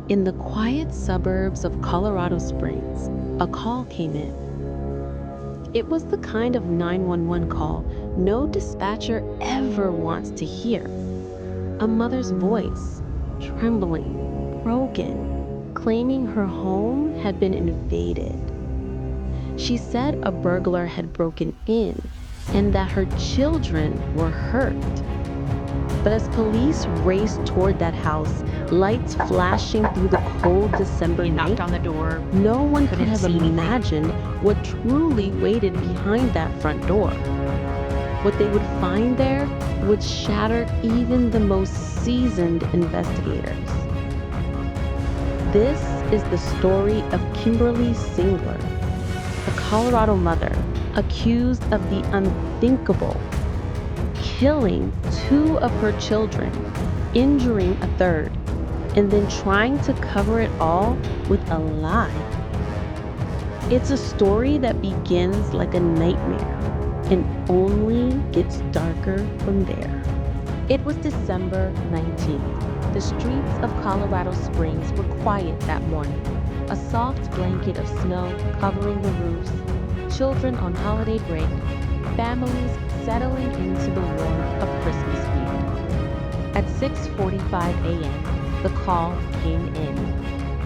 In the quiet suburbs of Colorado Springs, a call came in. It was the kind of 911 call no dispatcher ever wants to hear. A mother's voice, trembling, broken, claiming her home had been invaded. She said a burglar had broken in and that her children were hurt. But as police raced toward that house, lights flashing through the cold December He knocked night, on the door. no one could Couldn't have see anything. imagined what truly waited behind that front door. What they would find there would shatter even the most seasoned investigators. This is the story of Kimberly Singler, a Colorado mother accused of the unthinkable, killing two of her children, injuring a third, and then trying to cover it all with a lie. It's a story that begins like a nightmare and only gets darker from there. It was December 19th. The streets of Colorado Springs were quiet that morning. A soft blanket of snow covering the roofs, children on holiday break, families settling into the warmth of Christmas Eve. At 6:45 a.m., the call came in.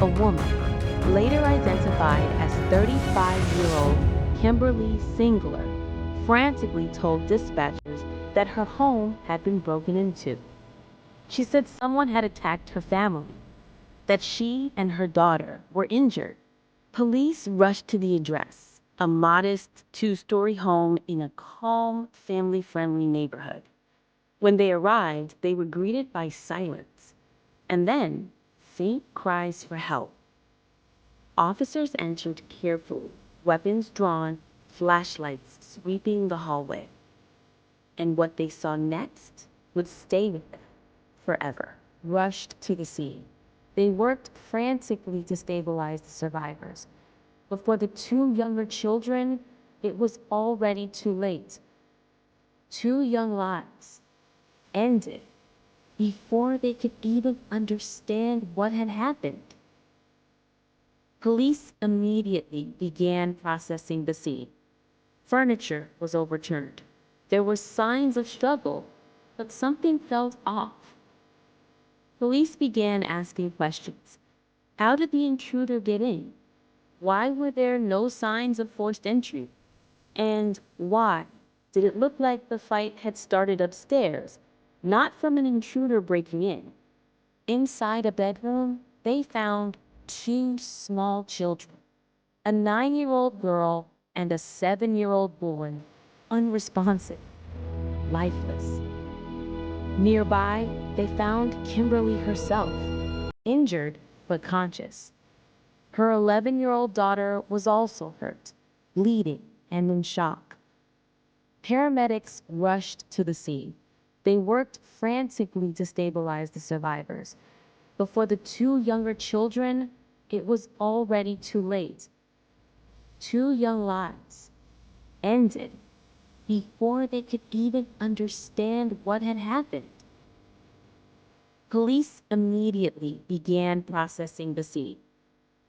A woman, later identified as 35-year-old Kimberly Singler, frantically told dispatchers that her home had been broken into. She said someone had attacked her family, that she and her daughter were injured. Police rushed to the address, a modest two-story home in a calm, family-friendly neighborhood. When they arrived, they were greeted by silence, and then faint cries for help. Officers entered carefully, weapons drawn, flashlights sweeping the hallway. And what they saw next would stay with them forever. Rushed to the scene. They worked frantically to stabilize the survivors. But for the two younger children, it was already too late. Two young lives ended before they could even understand what had happened. Police immediately began processing the scene. Furniture was overturned. There were signs of struggle, but something felt off. Police began asking questions. How did the intruder get in? Why were there no signs of forced entry? And why did it look like the fight had started upstairs, not from an intruder breaking in? Inside a bedroom, they found two small children, a 9-year-old girl and a 7-year-old boy, unresponsive, lifeless. Nearby, they found Kimberly herself, injured but conscious. Her 11-year-old daughter was also hurt, bleeding and in shock. Paramedics rushed to the scene. They worked frantically to stabilize the survivors. But for the two younger children, it was already too late. Two young lives ended before they could even understand what had happened. Police immediately began processing the scene.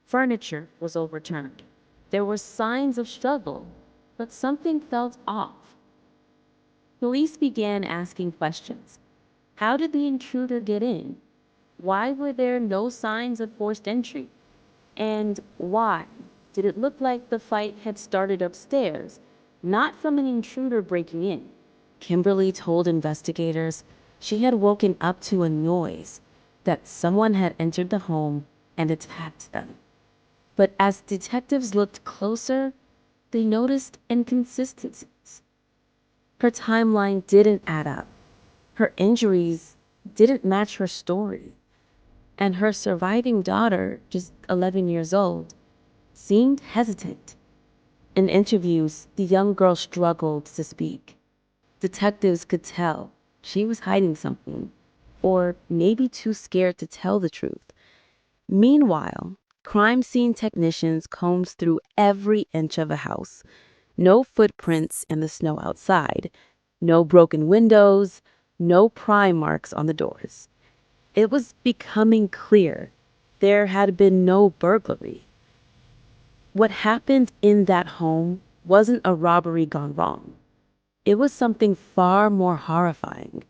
Furniture was overturned. There were signs of struggle, but something felt off. Police began asking questions. How did the intruder get in? Why were there no signs of forced entry? And why did it look like the fight had started upstairs, not from an intruder breaking in? Kimberly told investigators she had woken up to a noise, that someone had entered the home and attacked them. But as detectives looked closer, they noticed inconsistencies. Her timeline didn't add up. Her injuries didn't match her story. And her surviving daughter, just 11 years old, seemed hesitant. In interviews, the young girl struggled to speak. Detectives could tell she was hiding something, or maybe too scared to tell the truth. Meanwhile, crime scene technicians combed through every inch of the house. No footprints in the snow outside, no broken windows, no pry marks on the doors. It was becoming clear there had been no burglary. What happened in that home wasn't a robbery gone wrong. It was something far more horrifying.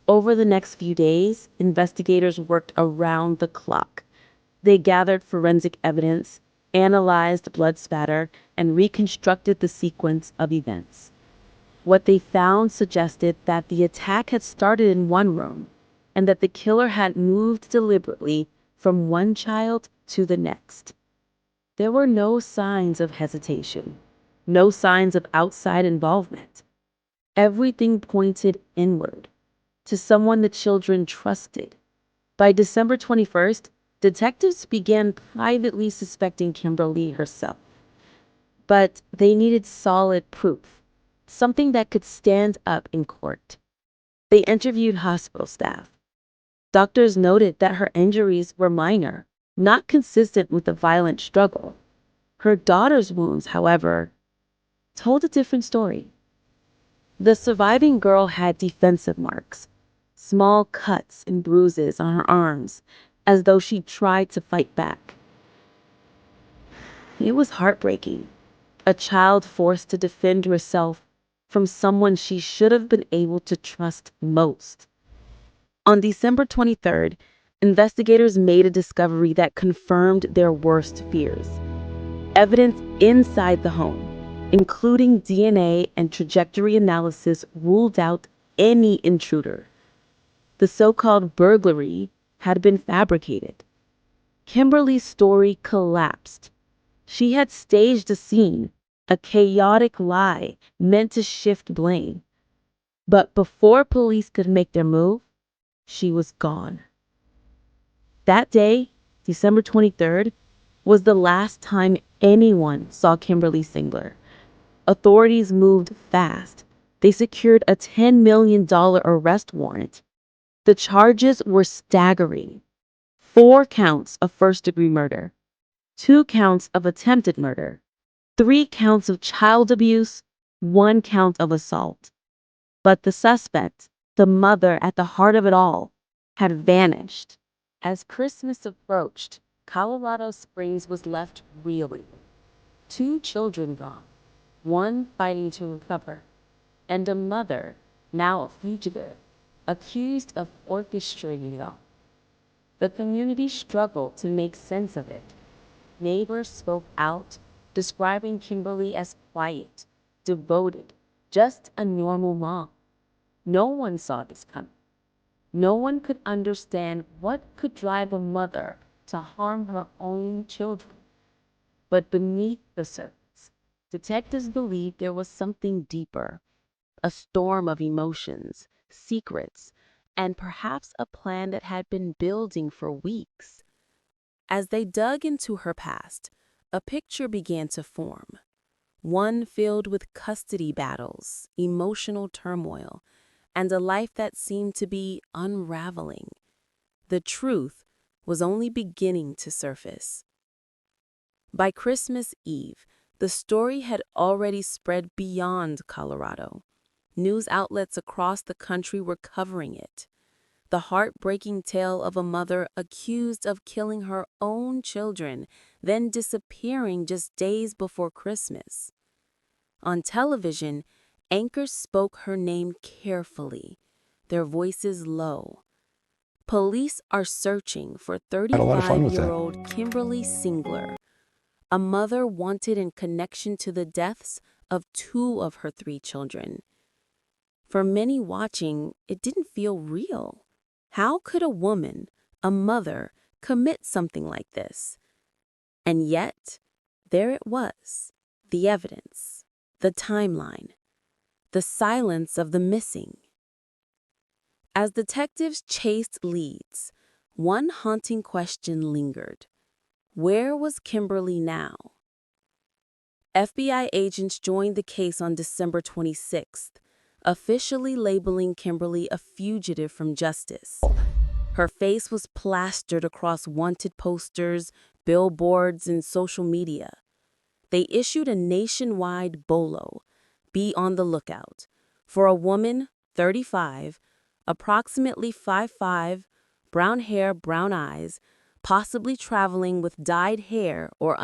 Over the next few days, investigators worked around the clock. They gathered forensic evidence, analyzed blood spatter, and reconstructed the sequence of events. What they found suggested that the attack had started in one room and that the killer had moved deliberately from one child to the next. There were no signs of hesitation, no signs of outside involvement. Everything pointed inward, to someone the children trusted. By December 21st, detectives began privately suspecting Kimberly herself. But they needed solid proof, something that could stand up in court. They interviewed hospital staff. Doctors noted that her injuries were minor, not consistent with a violent struggle. Her daughter's wounds, however, told a different story. The surviving girl had defensive marks, small cuts and bruises on her arms, as though she tried to fight back. It was heartbreaking. A child forced to defend herself from someone she should have been able to trust most. On December 23rd, investigators made a discovery that confirmed their worst fears. Evidence inside the home, including DNA and trajectory analysis, ruled out any intruder. The so-called burglary had been fabricated. Kimberly's story collapsed. She had staged a scene, a chaotic lie meant to shift blame. But before police could make their move, she was gone. That day, December 23rd, was the last time anyone saw Kimberly Singler. Authorities moved fast. They secured a $10 million arrest warrant. The charges were staggering. 4 counts of first-degree murder, 2 counts of attempted murder, 3 counts of child abuse, 1 count of assault. But the suspect, the mother at the heart of it all, had vanished. As Christmas approached, Colorado Springs was left reeling. 2 children gone, one fighting to recover, and a mother, now a fugitive, accused of orchestrating it all. The community struggled to make sense of it. Neighbors spoke out, describing Kimberly as quiet, devoted, just a normal mom. No one saw this coming. No one could understand what could drive a mother to harm her own children. But beneath the surface, detectives believed there was something deeper, a storm of emotions, secrets, and perhaps a plan that had been building for weeks. As they dug into her past, a picture began to form, one filled with custody battles, emotional turmoil, and a life that seemed to be unraveling. The truth was only beginning to surface. By Christmas Eve, the story had already spread beyond Colorado. News outlets across the country were covering it. The heartbreaking tale of a mother accused of killing her own children, then disappearing just days before Christmas. On television, anchors spoke her name carefully, their voices low. Police are searching for Had a lot of fun with that. 35-year-old Kimberly Singler, a mother wanted in connection to the deaths of 2 of her 3 children. For many watching, it didn't feel real. How could a woman, a mother, commit something like this? And yet, there it was, the evidence, the timeline, the silence of the missing. As detectives chased leads, one haunting question lingered. Where was Kimberly now? FBI agents joined the case on December 26th, officially labeling Kimberly a fugitive from justice. Her face was plastered across wanted posters, billboards, and social media. They issued a nationwide BOLO, be on the lookout, for a woman, 35, approximately 5'5", brown hair, brown eyes, possibly traveling with dyed hair or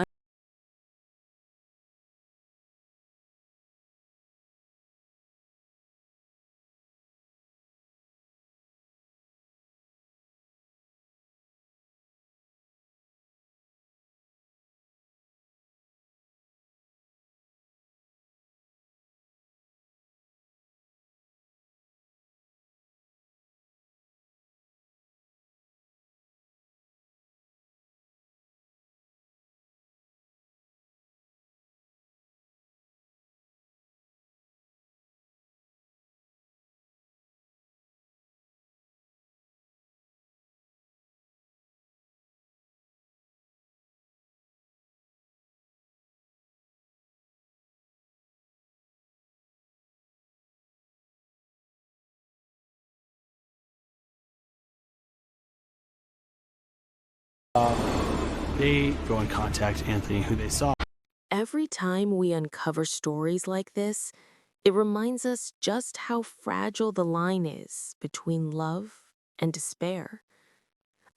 they go and contact Anthony, who they saw. Every time we uncover stories like this, it reminds us just how fragile the line is between love and despair.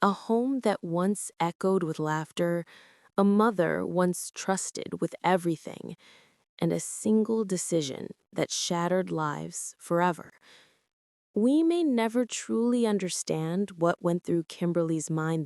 A home that once echoed with laughter, a mother once trusted with everything, and a single decision that shattered lives forever. We may never truly understand what went through Kimberly's mind